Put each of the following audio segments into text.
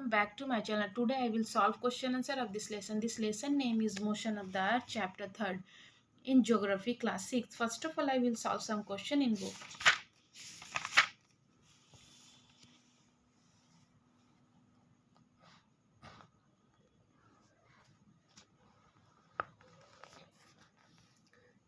welcome back to my channel. Today I will solve question answer of this lesson. This lesson name is Motion of the Earth, chapter 3 in Geography class 6. First of all, I will solve some question in book.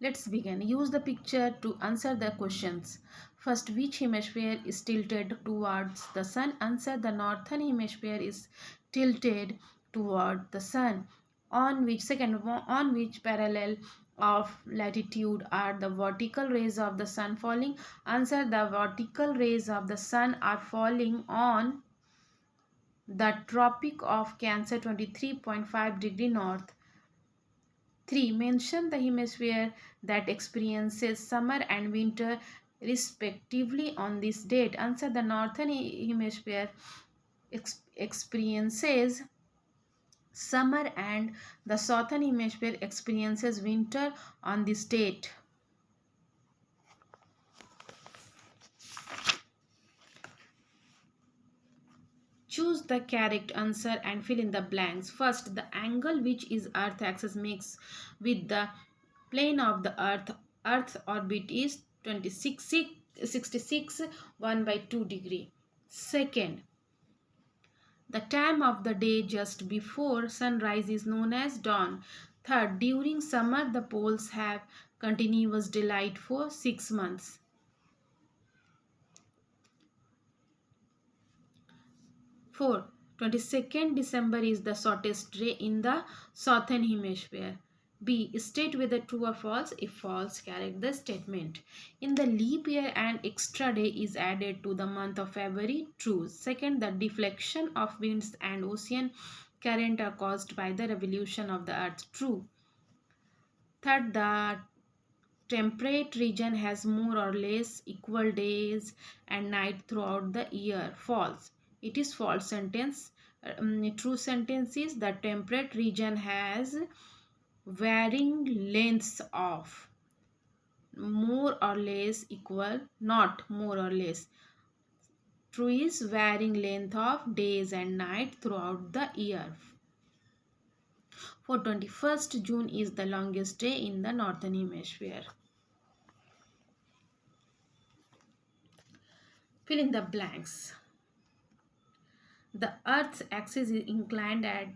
Let's begin. Use the picture to answer the questions. First, which hemisphere is tilted towards the sun? Answer: the northern hemisphere is tilted toward the sun. On which parallel of latitude are the vertical rays of the sun falling? Answer: the vertical rays of the sun are falling on the Tropic of Cancer 23.5 degree north. 3. Mention the hemisphere that experiences summer and winter respectively on this date. Answer: the northern hemisphere experiences summer and the southern hemisphere experiences winter on this date. Choose the correct answer and fill in the blanks. First, the angle which is Earth axis makes with the plane of the Earth's orbit is 66 1/2 degree. Second, the time of the day just before sunrise is known as dawn. Third, during summer the poles have continuous daylight for 6 months. 4. 22nd December is the shortest day in the southern hemisphere. B. State whether true or false. If false, correct the statement. In the leap year, an extra day is added to the month of February. True. Second, the deflection of winds and ocean current are caused by the revolution of the earth. True. Third, the temperate region has more or less equal days and night throughout the year. False. It is false sentence. True sentence is: the temperate region has varying lengths of more or less equal, not more or less. True is varying length of days and night throughout the year. For 21st June is the longest day in the northern hemisphere. Fill in the blanks. The Earth's axis is inclined at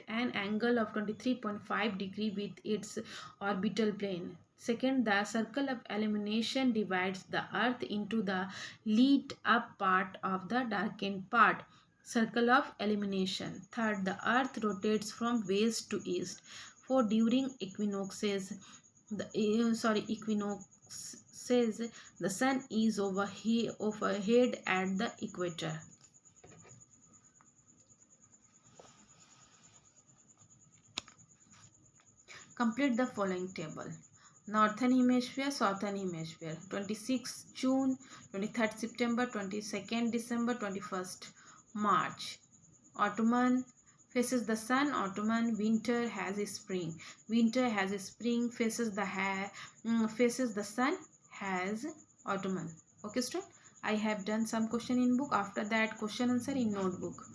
an angle of 23.5 degree with its orbital plane. Second, the circle of illumination divides the Earth into the lit up part of the darkened part. Circle of illumination. Third, the Earth rotates from west to east. For during equinoxes, the sun is overhead at the equator. Complete the following table. Northern hemisphere, southern hemisphere. 26th June, 23rd September, 22nd December, 21st March. Autumn faces the sun. Autumn. Winter has a spring. Winter has a spring. Faces the sun. Has autumn. Okay, student. I have done some question in book. After that, question answer in notebook.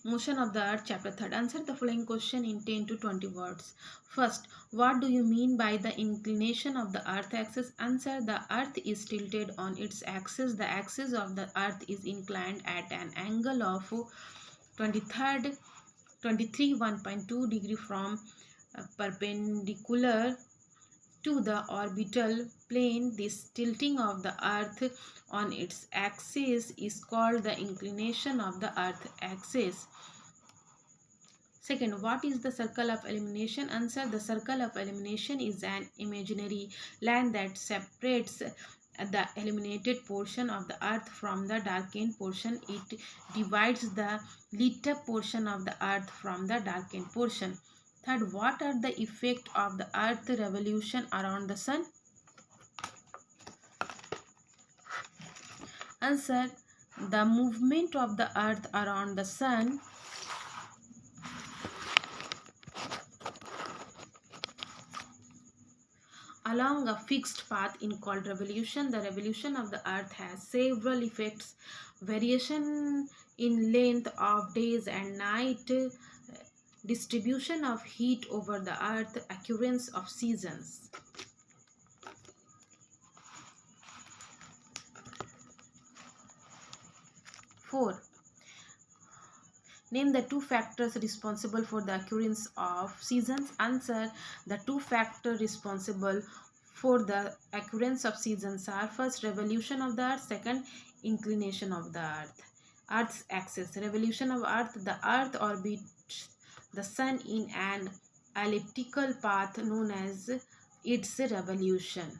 Motion of the Earth, chapter 3. Answer the following question in 10 to 20 words. First, what do you mean by the inclination of the Earth axis? Answer: the Earth is tilted on its axis. The axis of the Earth is inclined at an angle of 23 1.2 degree from perpendicular to the orbital plane. This tilting of the Earth on its axis is called the inclination of the Earth axis. Second, what is the circle of illumination? Answer: the circle of illumination is an imaginary line that separates the illuminated portion of the Earth from the darkened portion. It divides the lit up portion of the Earth from the darkened portion. Third, what are the effects of the Earth revolution around the sun? Answer: the movement of the Earth around the sun along a fixed path in called revolution. The revolution of the earth has several effects: variation in length of days and night, distribution of heat over the earth, occurrence of seasons. 4. Name the two factors responsible for the occurrence of seasons. Answer: the two factors responsible for the occurrence of seasons are: first, revolution of the earth; second, inclination of the earth's axis. Revolution of earth: the earth orbits the sun in an elliptical path known as its revolution.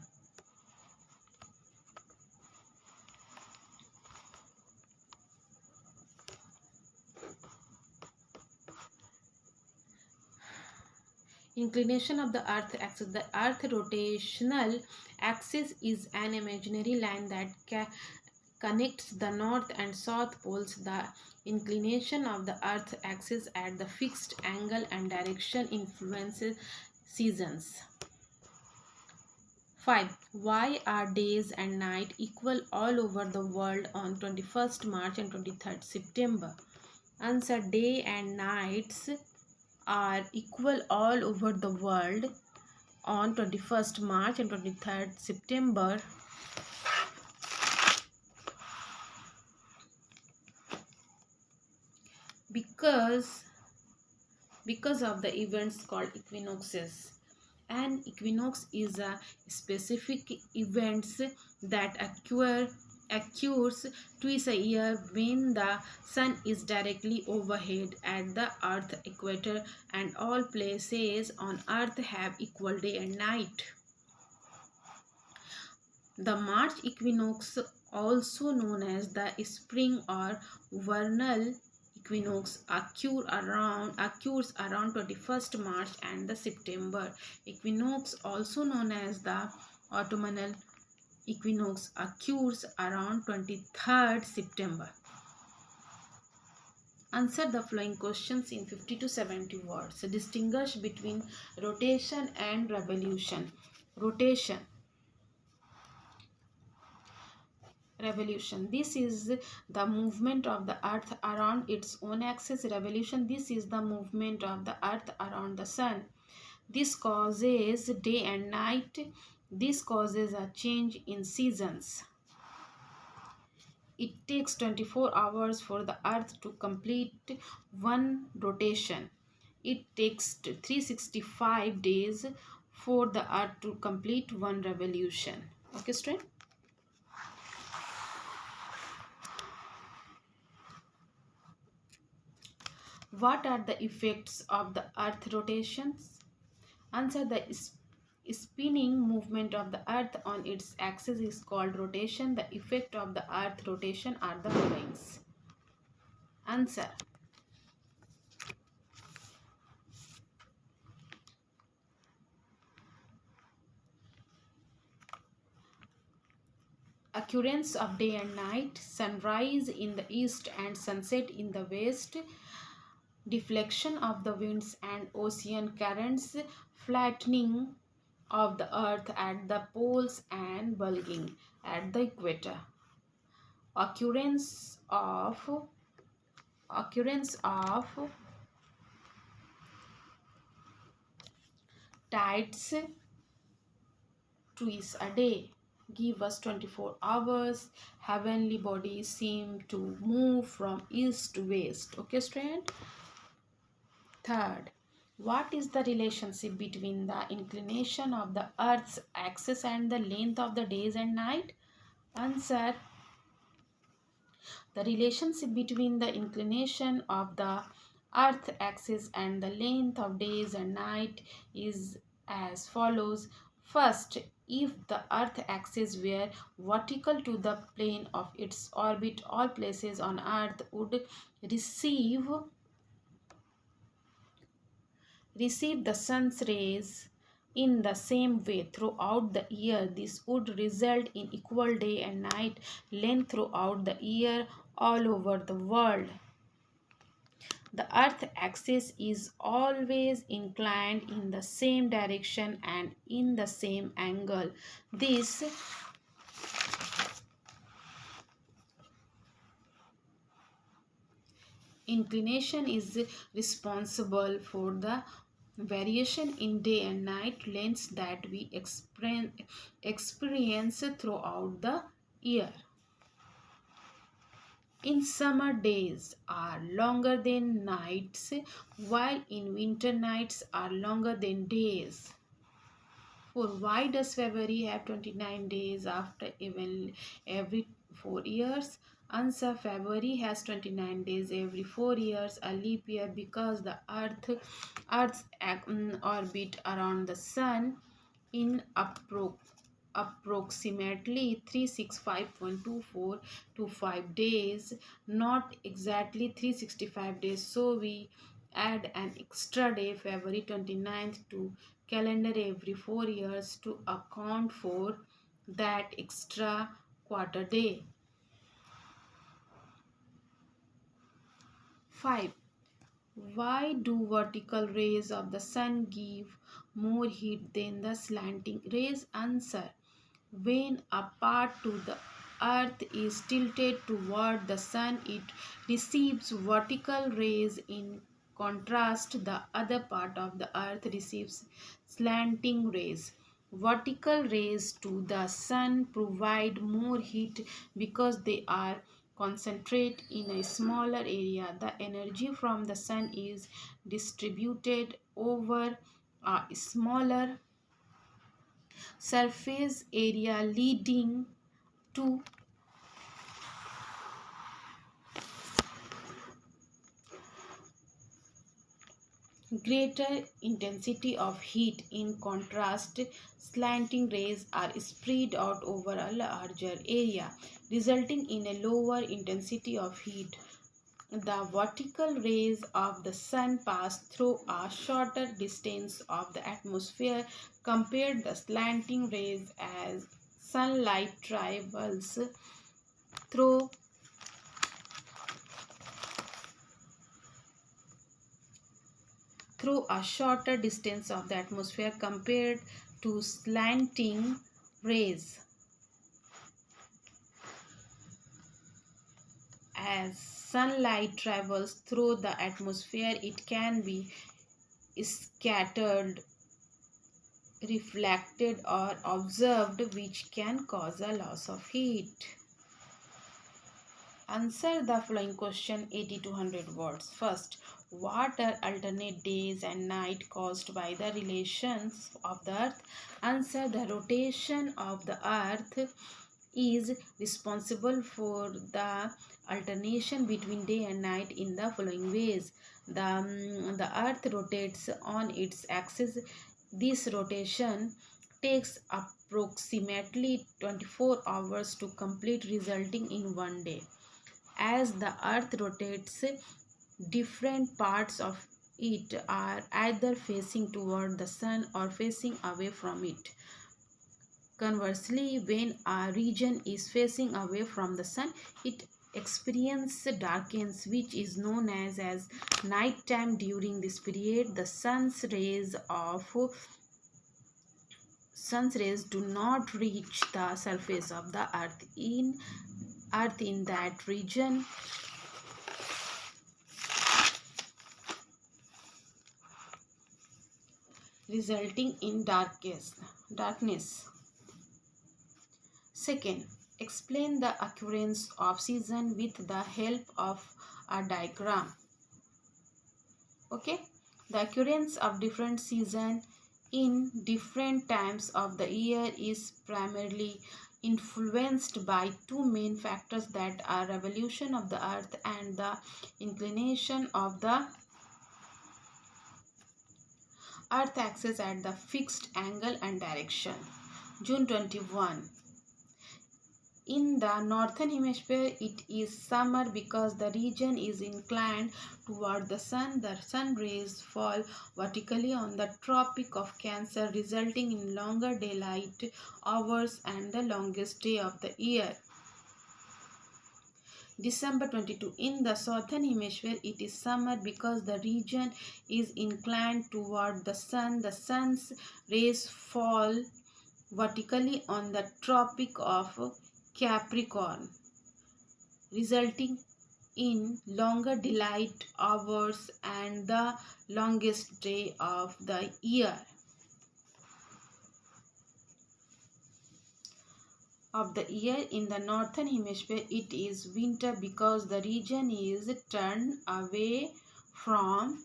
Inclination of the earth axis: the earth rotational axis is an imaginary line that connects the north and south poles. The inclination of the earth axis at the fixed angle and direction influences seasons. 5. Why are days and night equal all over the world on 21st March and 23rd September? Answer: day and nights are equal all over the world on 21st March and 23rd September because of the events called equinoxes. An equinox is a specific event that occurs twice a year when the sun is directly overhead at the earth equator and all places on earth have equal day and night. The March equinox, also known as the spring or vernal equinox, occurs around 21st March, and the September equinox, also known as the autumnal equinox, occurs around 23rd September. Answer the following questions in 50 to 70 words. Distinguish between rotation and revolution. Revolution: this is the movement of the earth around its own axis. Revolution: this is the movement of the earth around the sun. This causes day and night. This causes a change in seasons. It takes 24 hours for the earth to complete one rotation. It takes 365 days for the earth to complete one revolution. Okay, student? What are the effects of the earth rotations? Answer: the spinning movement of the earth on its axis is called rotation. The effect of the earth rotation are the following. Answer: occurrence of day and night, sunrise in the east and sunset in the west, deflection of the winds and ocean currents, flattening of the earth at the poles and bulging at the equator, occurrence of tides twice a day, give us 24 hours, heavenly bodies seem to move from east to west. Okay, student? Third, what is the relationship between the inclination of the earth's axis and the length of the days and night? Answer: the relationship between the inclination of the earth axis and the length of days and night is as follows. First, if the earth axis were vertical to the plane of its orbit, all places on earth would receive the sun's rays in the same way throughout the year. This would result in equal day and night length throughout the year all over the world. The earth axis is always inclined in the same direction and in the same angle. This inclination is responsible for the variation in day and night lengths that we experience throughout the year. In summer, days are longer than nights, while in winter, nights are longer than days. For why does February have 29 days after even every 4 years? Answer: February has 29 days every 4 years, a leap year, because the Earth's orbit around the Sun in approximately 365.2425 days, not exactly 365 days. So we add an extra day, February 29th, to calendar every 4 years to account for that extra quarter day. 5. Why do vertical rays of the sun give more heat than the slanting rays? Answer: when a part to the earth is tilted toward the sun, it receives vertical rays. In contrast, the other part of the earth receives slanting rays. Vertical rays to the sun provide more heat because they are concentrated in a smaller area. The energy from the sun is distributed over a smaller surface area, leading to greater intensity of heat. In contrast, slanting rays are spread out over a larger area, resulting in a lower intensity of heat. The vertical rays of the sun pass through a shorter distance of the atmosphere compared to the slanting rays. As sunlight travels through a shorter distance of the atmosphere compared to slanting rays. As sunlight travels through the atmosphere, it can be scattered, reflected, or observed, which can cause a loss of heat. Answer the following question 80 to 100 words. First, what are alternate days and night caused by the relations of the earth? Answer: the rotation of the earth is responsible for the alternation between day and night in the following ways. The earth rotates on its axis. This rotation takes approximately 24 hours to complete, resulting in one day. As the earth rotates, different parts of it are either facing toward the sun or facing away from it. Conversely, when a region is facing away from the sun, it experiences darkness, which is known as night time. During this period, the sun's rays do not reach the surface of the earth in that region, resulting in darkness. Second, explain the occurrence of season with the help of a diagram. Okay, the occurrence of different season in different times of the year is primarily influenced by two main factors, that are revolution of the earth and the inclination of the earth axis at the fixed angle and direction. June 21. In the northern hemisphere, it is summer because the region is inclined toward the sun. The sun rays fall vertically on the Tropic of Cancer, resulting in longer daylight hours and the longest day of the year. December 22. In the southern hemisphere, it is summer because the region is inclined toward the sun. The sun's rays fall vertically on the Tropic of Capricorn, resulting in longer daylight hours and the longest day of the year. In the northern hemisphere, it is winter because the region is turned away from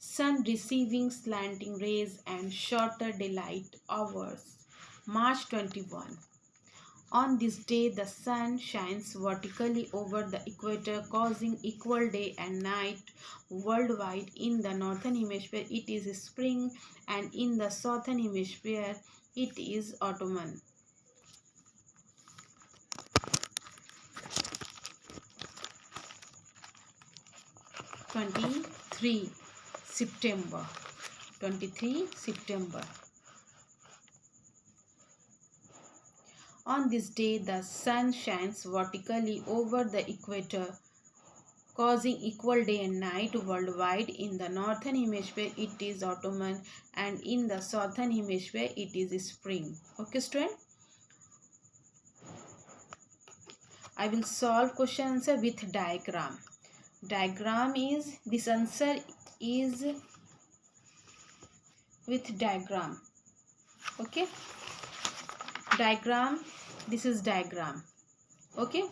sun, receiving slanting rays and shorter daylight hours. March 21. On this day, the sun shines vertically over the equator, causing equal day and night worldwide. In the northern hemisphere, it is spring, and in the southern hemisphere, it is autumn. September 23 September. On this day, the sun shines vertically over the equator, causing equal day and night worldwide. In the northern hemisphere, it is autumn, and in the southern hemisphere, it is spring. Okay, student? I will solve question answer with diagram. Diagram is, this answer is with diagram. Okay? Diagram, this is diagram. Okay?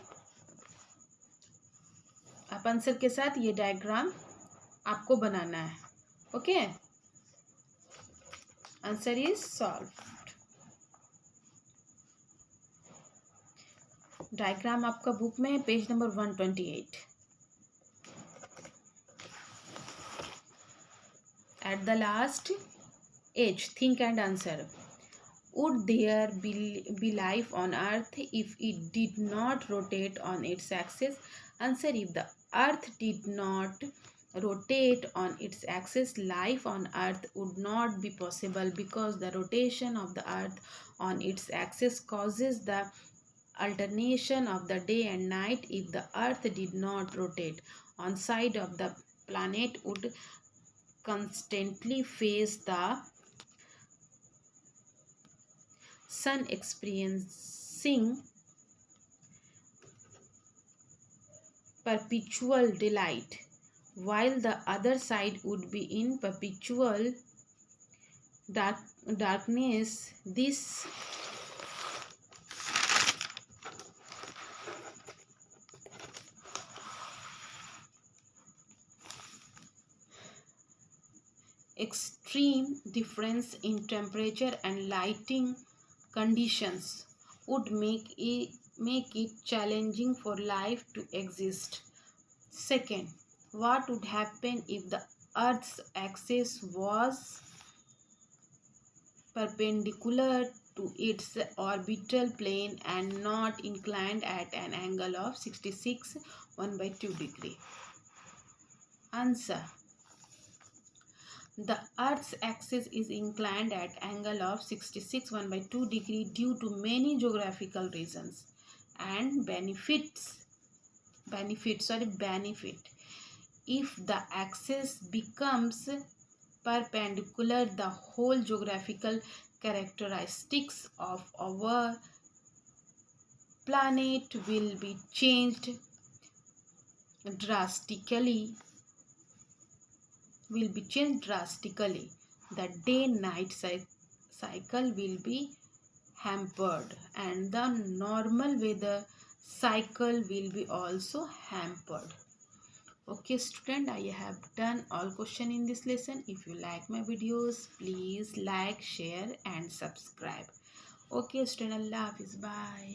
आप answer के साथ ये diagram आपको बनाना है. Okay, answer is solved. Diagram आपका book में page number 128. At the last age, think and answer. Would there be life on Earth if it did not rotate on its axis? Answer: if the Earth did not rotate on its axis, life on Earth would not be possible, because the rotation of the Earth on its axis causes the alternation of the day and night. If the Earth did not rotate, one side of the planet would constantly face the sun, experiencing perpetual daylight, while the other side would be in perpetual darkness. This extreme difference in temperature and lighting conditions would make it challenging for life to exist. Second, what would happen if the Earth's axis was perpendicular to its orbital plane and not inclined at an angle of 66 1/2 degree? Answer: the Earth's axis is inclined at angle of 66 1/2 degree due to many geographical reasons and benefit. If the axis becomes perpendicular, the whole geographical characteristics of our planet will be changed drastically. The day-night cycle will be hampered, and the normal weather cycle will be also hampered. Okay student, I have done all question in this lesson. If you like my videos, please like, share and subscribe. Okay student, Allah Hafiz, bye.